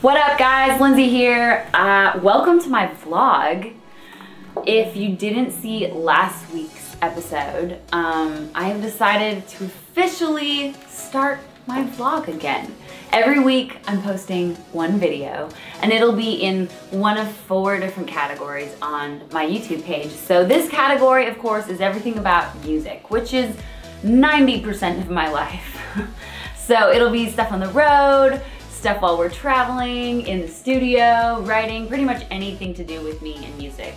What up guys, Lindsay here. Welcome to my vlog. If you didn't see last week's episode, I have decided to officially start my vlog again. Every week I'm posting one video and it'll be in one of 4 different categories on my YouTube page. So this category, of course, is everything about music, which is 90% of my life. So it'll be stuff on the road, stuff while we're traveling, in the studio, writing, pretty much anything to do with me and music,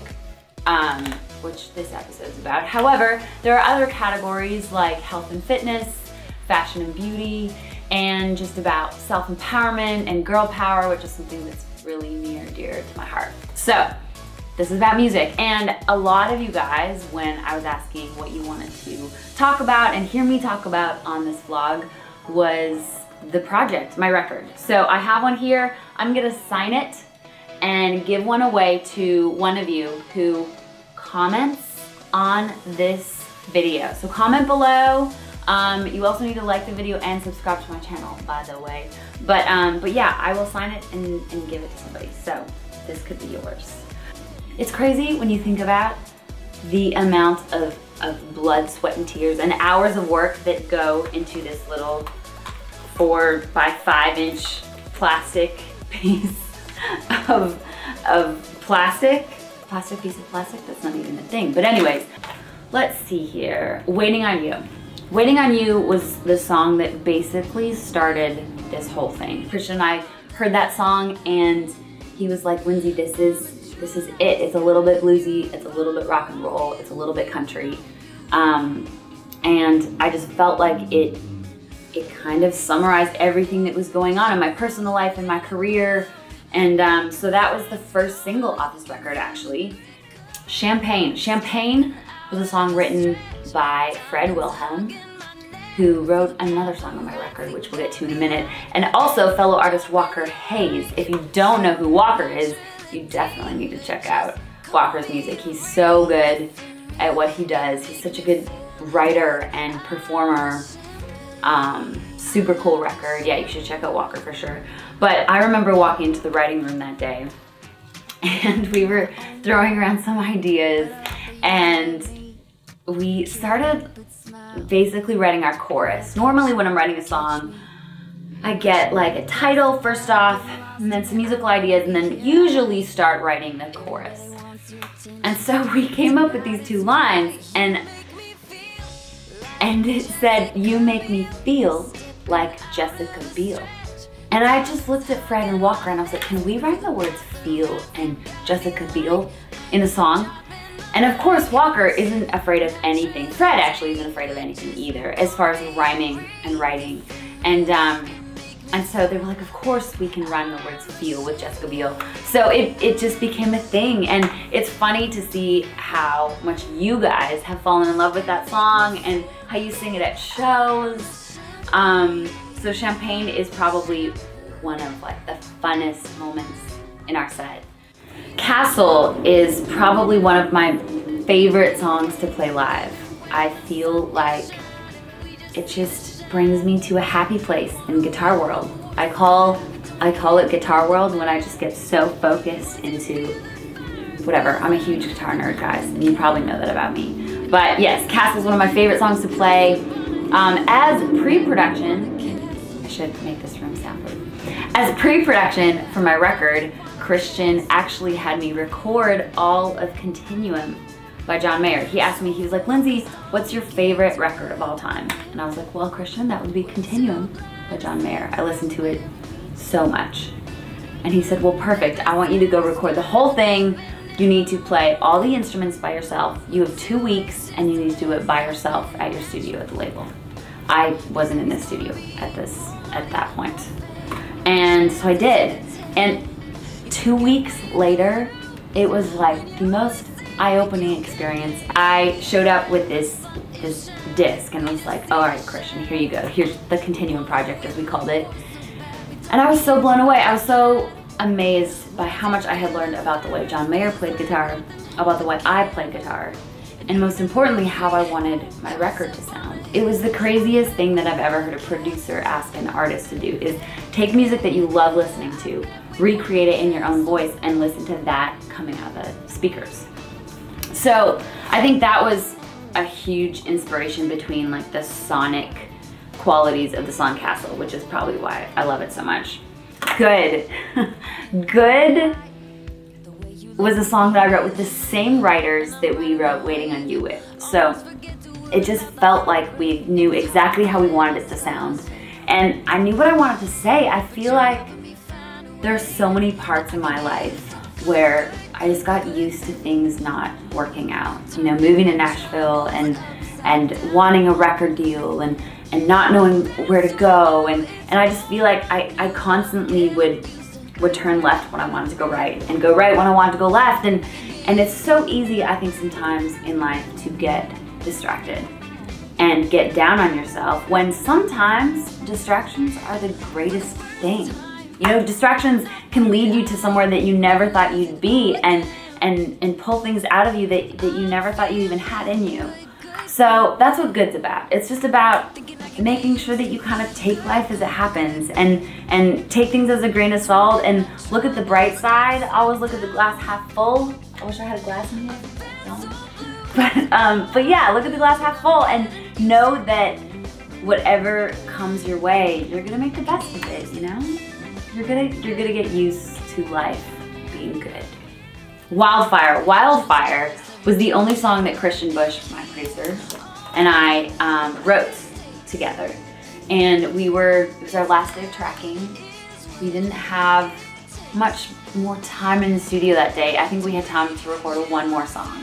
which this episode's about. However, there are other categories like health and fitness, fashion and beauty, and just about self-empowerment and girl power, which is something that's really near and dear to my heart. So this is about music, and a lot of you guys, when I was asking what you wanted to talk about and hear me talk about on this vlog, was the project, my record. So I have one here. I'm gonna sign it and give one away to one of you who comments on this video. So comment below. You also need to like the video and subscribe to my channel, by the way. But yeah, I will sign it and give it to somebody. So this could be yours. It's crazy when you think about the amount of blood, sweat, and tears and hours of work that go into this little 4 by 5 inch plastic piece of plastic piece of plastic. That's not even a thing. But anyways, let's see here. Waiting on You. Waiting on You was the song that basically started this whole thing. Christian and I heard that song and he was like, Lindsay, this is it. It's a little bit bluesy, it's a little bit rock and roll, it's a little bit country. And I just felt like it kind of summarized everything that was going on in my personal life and my career. And so that was the first single off this record, actually. Champagne. Champagne was a song written by Fred Wilhelm, who wrote another song on my record, which we'll get to in a minute, and also fellow artist Walker Hayes. If you don't know who Walker is, you definitely need to check out Walker's music. He's so good at what he does. He's such a good writer and performer. Super cool record. Yeah, you should check out Walker for sure. But I remember walking into the writing room that day and we were throwing around some ideas and we started basically writing our chorus. Normally when I'm writing a song, I get like a title first off and then some musical ideas and then usually start writing the chorus. And so we came up with these 2 lines and it said, "You make me feel like Jessica Biel." And I just looked at Fred and Walker and I was like, can we write the words feel and Jessica Biel in a song? And of course, Walker isn't afraid of anything. Fred actually isn't afraid of anything either, as far as rhyming and writing. And so they were like, of course we can rhyme the words feel with Jessica Biel. So it just became a thing. And it's funny to see how much you guys have fallen in love with that song and how you sing it at shows. So Champagne is probably one of like the funnest moments in our set. Castle is probably one of my favorite songs to play live. I feel like it just brings me to a happy place in guitar world. I call it guitar world when I just get so focused into whatever. I'm a huge guitar nerd, guys, and you probably know that about me. But yes, Castle is one of my favorite songs to play. As pre-production, I should make this room soundproof. As pre-production for my record, Christian actually had me record all of Continuum by John Mayer. He asked me, he was like, Lindsay, what's your favorite record of all time? And I was like, well, Christian, that would be Continuum by John Mayer. I listened to it so much. And he said, well, perfect. I want you to go record the whole thing. You need to play all the instruments by yourself. You have 2 weeks and you need to do it by yourself at your studio at the label. I wasn't in the studio at that point. And so I did. And 2 weeks later, it was like the most eye-opening experience. I showed up with this disc and was like, all right, Christian, here you go. Here's the Continuum project, as we called it. And I was so blown away. I was so amazed by how much I had learned about the way John Mayer played guitar, about the way I played guitar, and most importantly, how I wanted my record to sound. It was the craziest thing that I've ever heard a producer ask an artist to do, is take music that you love listening to, recreate it in your own voice, and listen to that coming out of the speakers. So I think that was a huge inspiration between like the sonic qualities of the song Castle, which is probably why I love it so much. Good. Good was a song that I wrote with the same writers that we wrote Waiting on You with. So it just felt like we knew exactly how we wanted it to sound. And I knew what I wanted to say. I feel like there's so many parts in my life where I just got used to things not working out. You know, moving to Nashville and wanting a record deal and not knowing where to go. And I just feel like I constantly would turn left when I wanted to go right, and go right when I wanted to go left. And it's so easy, I think, sometimes in life to get distracted and get down on yourself, when sometimes distractions are the greatest thing. You know, distractions can lead you to somewhere that you never thought you'd be, and pull things out of you that you never thought you even had in you. So that's what Good's about. It's just about making sure that you kind of take life as it happens, and take things as a grain of salt, and look at the bright side. Always look at the glass half full. I wish I had a glass in here. But yeah, look at the glass half full, and know that whatever comes your way, you're gonna make the best of it, you know? You're gonna get used to life being good. Wildfire. Wildfire was the only song that Christian Bush, my producer, and I wrote together. And it was our last day of tracking. We didn't have much more time in the studio that day. I think we had time to record one more song.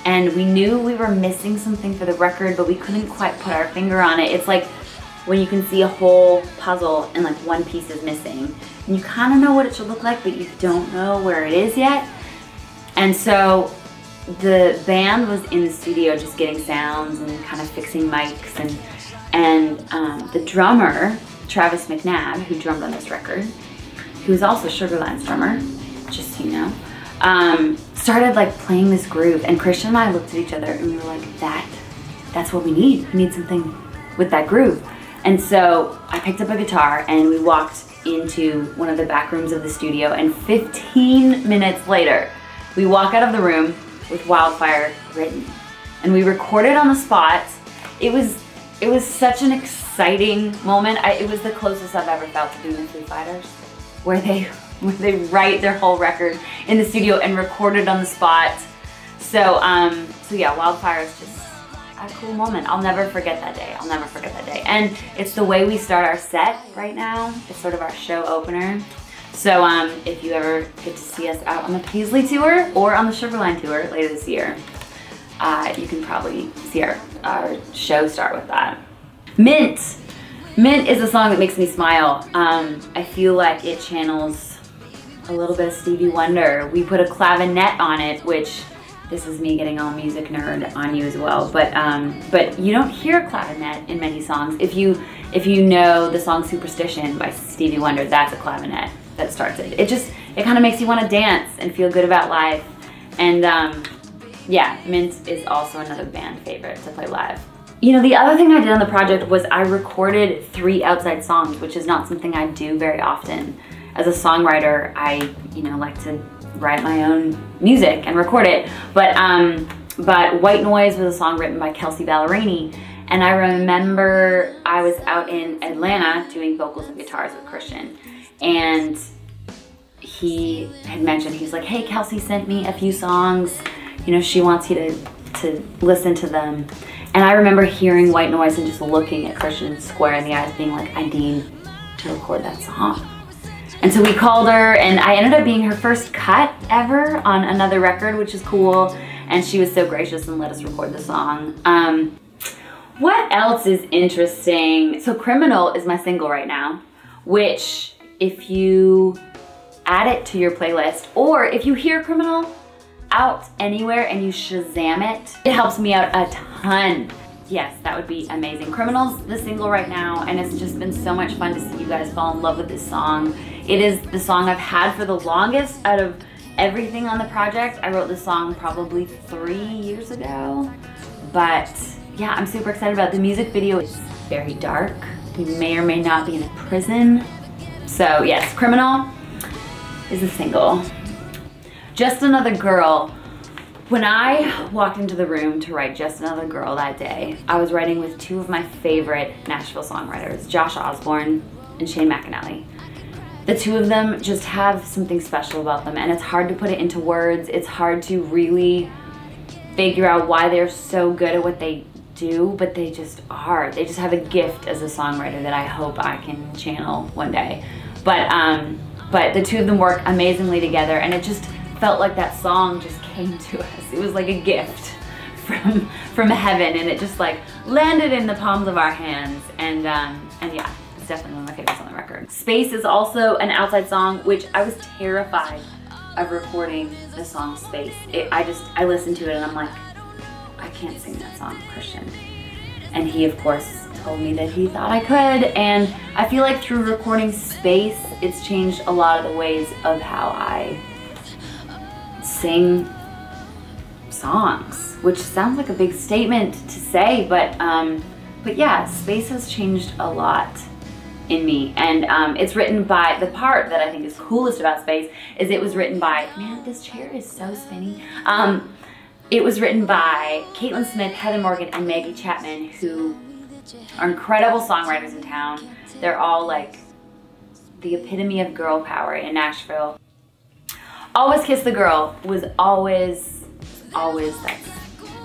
And we knew we were missing something for the record, but we couldn't quite put our finger on it. It's like when you can see a whole puzzle and like one piece is missing. And you kind of know what it should look like, but you don't know where it is yet. And so the band was in the studio just getting sounds and kind of fixing mics, and the drummer, Travis McNabb, who drummed on this record, who is also Sugarline's drummer, just so you know, started like playing this groove, and Christian and I looked at each other and we were like, that's what we need. We need something with that groove. And so I picked up a guitar and we walked into one of the back rooms of the studio, and 15 minutes later, we walk out of the room with Wildfire written. And we recorded on the spot. It was such an exciting moment. It was the closest I've ever felt to doing the Foo Fighters, where they write their whole record in the studio and record it on the spot. So yeah, Wildfire is just a cool moment. I'll never forget that day. I'll never forget that day. And it's the way we start our set right now. It's sort of our show opener. So if you ever get to see us out on the Paisley tour or on the Sugarline tour later this year, you can probably see our show start with that. Mint. Mint is a song that makes me smile. I feel like it channels a little bit of Stevie Wonder. We put a clavinet on it, which, this is me getting all music nerd on you as well, but you don't hear a clavinet in many songs. If you know the song Superstition by Stevie Wonder, that's a clavinet that starts it. It kind of makes you want to dance and feel good about life. And yeah, Mint is also another band favorite to play live. You know, the other thing I did on the project was I recorded 3 outside songs, which is not something I do very often. As a songwriter, I, like to write my own music and record it. But White Noise was a song written by Kelsey Ballerini. And I remember I was out in Atlanta doing vocals and guitars with Christian. And he had mentioned, he was like, hey, Kelsey sent me a few songs. She wants you to listen to them. And I remember hearing White Noise and just looking at Christian square in the eyes, being like, I need to record that song. And so we called her, and I ended up being her first cut ever on another record, which is cool. And she was so gracious and let us record the song. What else is interesting? So Criminal is my single right now, which if you add it to your playlist, or if you hear Criminal out anywhere and you Shazam it, it helps me out a ton. Yes, that would be amazing. Criminal's the single right now, and it's just been so much fun to see you guys fall in love with this song. It is the song I've had for the longest out of everything on the project. I wrote this song probably 3 years ago, but yeah, I'm super excited about it. The music video is very dark. We may or may not be in a prison. So yes, Criminal is a single. Just Another Girl. When I walked into the room to write Just Another Girl that day, I was writing with two of my favorite Nashville songwriters, Josh Osborne and Shane McAnally. The two of them just have something special about them, and it's hard to put it into words. It's hard to really figure out why they're so good at what they do, but they just are. They just have a gift as a songwriter that I hope I can channel one day. But the two of them work amazingly together, and it just felt like that song just came to us. It was like a gift from heaven, and it just like landed in the palms of our hands, and yeah, it's definitely one of my favorites on the record. Space is also an Outside song, which I was terrified of recording the song Space. I listened to it and I'm like, I can't sing that song, Christian. And he, of course, told me that he thought I could, and I feel like through recording Space, it's changed a lot of the ways of how I sing songs, which sounds like a big statement to say, but yeah, Space has changed a lot in me, and it's written by, the part that I think is coolest about Space is it was written by, man, this chair is so spinny. It was written by Caitlin Smith, Heather Morgan, and Maggie Chapman, who are incredible songwriters in town. They're all like the epitome of girl power in Nashville. Always Kiss the Girl was always, that's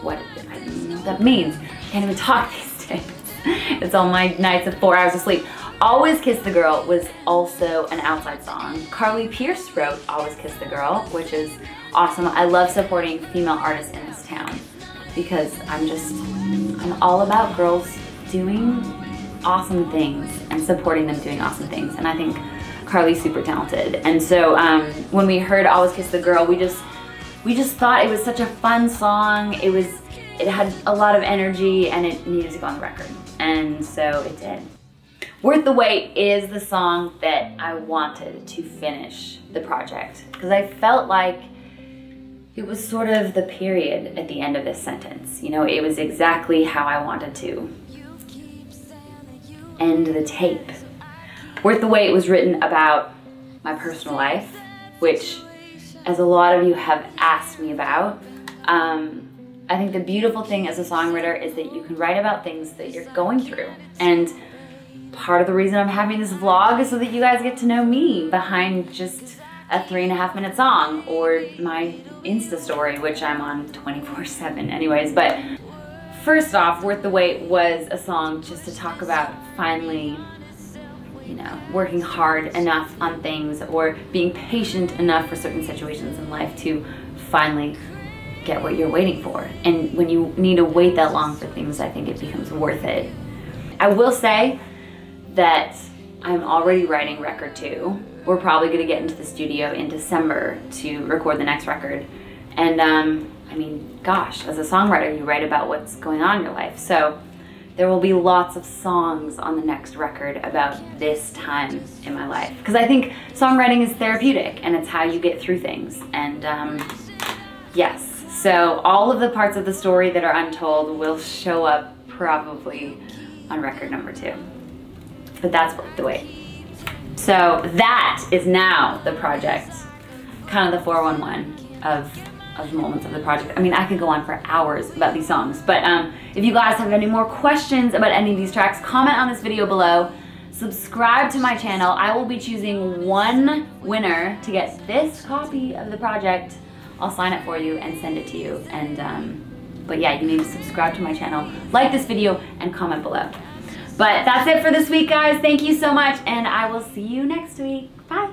what I don't know what that means. I can't even talk these days. It's all my nights of 4 hours of sleep. Always Kiss the Girl was also an Outside song. Carly Pierce wrote Always Kiss the Girl, which is awesome. I love supporting female artists in this town because I'm all about girls doing awesome things and supporting them doing awesome things, and I think Carly's super talented. And so when we heard Always Kiss the Girl, we just thought it was such a fun song. It had a lot of energy, and it needed to go on the record, and so it did. Worth the Wait is the song that I wanted to finish the project because I felt like it was sort of the period at the end of this sentence. You know, it was exactly how I wanted to end the tape. Worth the Wait was written about my personal life, which, as a lot of you have asked me about, I think the beautiful thing as a songwriter is that you can write about things that you're going through. And part of the reason I'm having this vlog is so that you guys get to know me behind just a 3.5 minute song or my Insta story, which I'm on 24/7 anyways. But first off, Worth the Wait was a song just to talk about finally, you know, working hard enough on things or being patient enough for certain situations in life to finally get what you're waiting for. And when you need to wait that long for things, I think it becomes worth it. I will say that I'm already writing record 2. We're probably gonna get into the studio in December to record the next record. And I mean, gosh, as a songwriter, you write about what's going on in your life. So there will be lots of songs on the next record about this time in my life. Because I think songwriting is therapeutic and it's how you get through things. And yes, so all of the parts of the story that are untold will show up probably on record number 2. But that's Worth the Wait. So that is now the project, kind of the 411 of moments of the project. I mean, I could go on for hours about these songs, but if you guys have any more questions about any of these tracks, comment on this video below. Subscribe to my channel. I will be choosing one winner to get this copy of the project. I'll sign it for you and send it to you. And but yeah, you need to subscribe to my channel, like this video, and comment below. But that's it for this week, guys. Thank you so much, and I will see you next week. Bye.